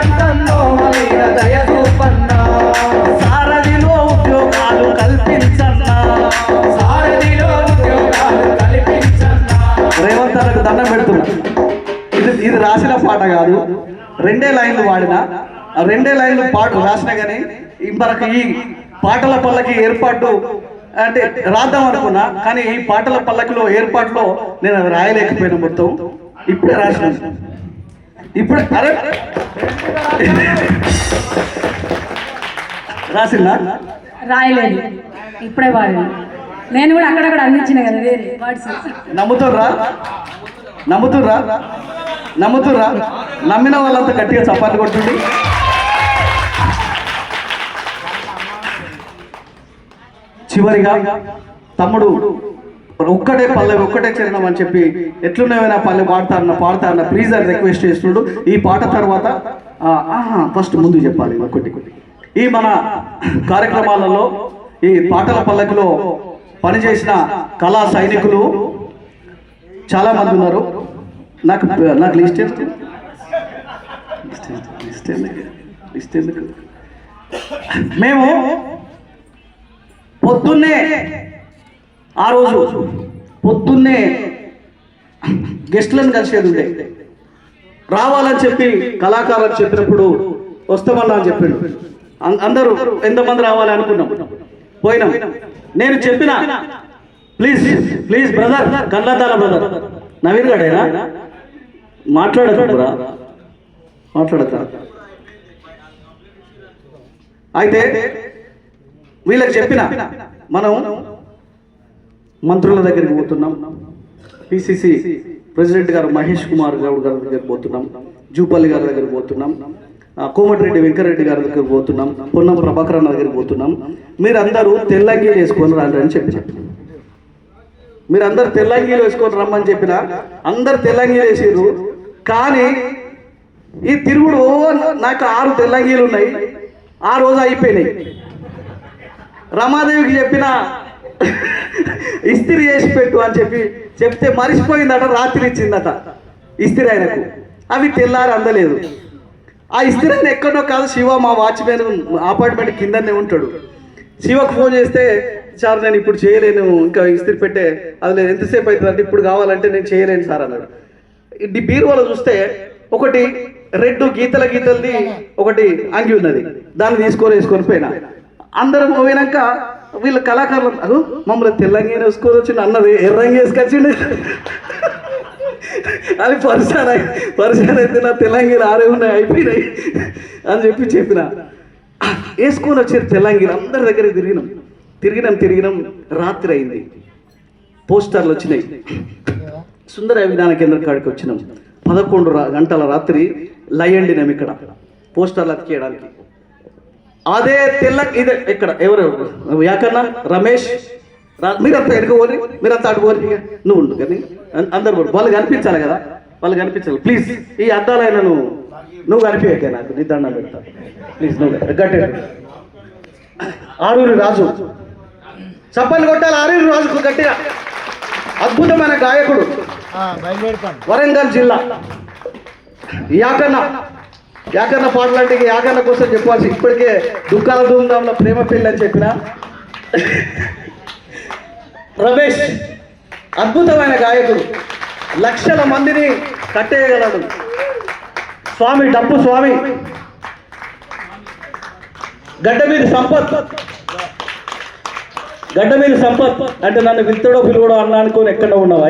కట్టన్నో దయ చూపన్నా సారథిలో ఉద్యోగాలు కల్పించన్నా సారథిలో ఉద్యోగాలు కల్పించన్నా. రేవంత్ అన్నకు దండం పెడుతున్నా. ఇది రాసిన పాట కాదు, 2 లైన్లు వాడిన, 2 లైన్లు పాట రాసిన. కానీ మనకు ఈ పాటల పల్లకి ఏర్పాటు అంటే రాద్దాం అనుకున్నా, కానీ ఈ పాటల పల్లకిలో ఏర్పాటులో నేను అది రాయలేకపోయినా. మొత్తం ఇప్పుడే రాసిన. ఇప్పుడు అరే రాసిందా? రాయలేదు, ఇప్పుడే వాడి. నేను కూడా అక్కడక్కడ అందించిన కదా వేరే వర్డ్స్. నమ్ముతుర్రా? నమ్ముతుర్రా? నమ్ముతుర్రా? నమ్మిన వాళ్ళంతా గట్టిగా చపాతి కొట్టింది. చివరిగా తమ్ముడు ఒక్కటే పల్లె ఒక్కటే చరణం అని చెప్పి ఎట్లున్నాయో పల్లె పాడతా అన్న ప్లీజ్ అని రిక్వెస్ట్ చేస్తున్నాడు. ఈ పాట తర్వాత ఫస్ట్ ముందు చెప్పాలి ఒకటి. ఈ మన కార్యక్రమాలలో ఈ పాటల పల్లకిలో పనిచేసిన కళా సైనికులు చాలా మంది ఉన్నారు. నాకు లిస్ట్ ఎందుకు? మేము పొద్దున్నే ఆ రోజు పొద్దున్నే గెస్టులను కలిసేది ఉండే. రావాలని చెప్పి కళాకారులు చెప్పినప్పుడు వస్తామన్నా అని చెప్పిండు. అందరూ ఎంతమంది రావాలి అనుకున్నాం, పోయినాం. నేను చెప్పిన ప్లీజ్ బ్రదర్, కళ్ళద్దాల బ్రదర్ నవీన్ గడేనా మాట్లాడక అయితే వీళ్ళకి చెప్పిన మనం మంత్రుల దగ్గరికి పోతున్నాం, పిసిసి ప్రెసిడెంట్ గారు మహేష్ కుమార్ గౌడ్ గారి దగ్గరికి పోతున్నాం, జూపల్లి గారి దగ్గరికి పోతున్నాం, కోమటిరెడ్డి వెంకరెడ్డి గారి దగ్గరికి పోతున్నాం, పొన్నం ప్రభాకర్ అన్న దగ్గరికి పోతున్నాం. మీరందరూ తెల్లంగీలు వేసుకొని రండి అని చెప్పిన. మీరందరూ తెల్లంగీలు వేసుకొని రమ్మని చెప్పిన. అందరు తెల్లంగీలు వేసారు. కానీ ఈ తిరుగుడు నాకు 6 తెల్లంగీలు ఉన్నాయి. ఆ రోజు అయిపోయినాయి. రమాదేవికి చెప్పిన ఇస్త్రీ చేసి పెట్టు అని చెప్తే మరిచిపోయిందట. రాత్రి ఇచ్చిందట ఇస్త్రీ ఆయనకు. అవి తెల్లారి అందలేదు. ఆ ఇస్త్రీ ఆయన ఎక్కడో కాదు, శివ మా వాచ్మెన్ అపార్ట్మెంట్ కిందనే ఉంటాడు. శివకు ఫోన్ చేస్తే సార్ నేను ఇప్పుడు చేయలేను, ఇంకా ఇస్త్రీ పెట్టే అది లేదు, ఎంతసేపు అవుతుంది అంటే ఇప్పుడు కావాలంటే నేను చేయలేను సార్ అన్నాడు. ఈ బీరువాలో చూస్తే ఒకటి రెడ్ గీతలది ఒకటి అంగి ఉన్నది. దాన్ని వేసుకొని పోయినా. అందరం పోయినాక వీళ్ళ కళాకారులు మమ్మల్ని తెల్లంగా వేసుకొని వచ్చిండు, అన్నది ఎర్రంగా వేసుకొచ్చిండు. అది పరిశాన్ అయితే నా తెల్లంగీలు 6 ఉన్నాయి అయిపోయినాయి అని చెప్పిన. వేసుకొని వచ్చారు తెల్లంగీలు. అందరి దగ్గర తిరిగినాం. రాత్రి అయింది. పోస్టర్లు వచ్చినాయి. సుందర విధాన కేంద్రం కాడికి వచ్చినాం. 11 గంటల రాత్రి లయండినాం ఇక్కడ పోస్టర్లు అతికేయడానికి. అదే ఇదే ఇక్కడ ఎవరెవరు యాకన్నా రమేష్ మీరంతా ఎడుకోవాలి, మీరంతా అడుకోవాలి. నువ్వు ఉండు కానీ అందరు వాళ్ళు కనిపించాలి కదా, వాళ్ళు కనిపించాలి. ప్లీజ్ ఈ అద్దాలైనా నువ్వు కనిపించకే, నాకు నీ దండం పెడతా ప్లీజ్. నువ్వు గట్టి ఆరూరి రాజు చప్పలు కొట్టాలి. ఆరూరి రాజుకు గట్టిగా. అద్భుతమైన గాయకుడు, వరంగల్ జిల్లా. యాకన్న పాటలాంటి యాకన్న కోసం చెప్పాల్సి ఇప్పటికే దుఃఖాల ధూమ్ధాంలో ప్రేమ పెళ్ళి అని చెప్పిన రమేష్ అద్భుతమైన గాయకుడు, లక్షల మందిని కట్టేయగలడు. స్వామి డప్పు స్వామి. గడ్డ మీద సంపత్ అంటే నన్ను పిలువడో అన్నా అనుకోని ఎక్కడ ఉన్నావా?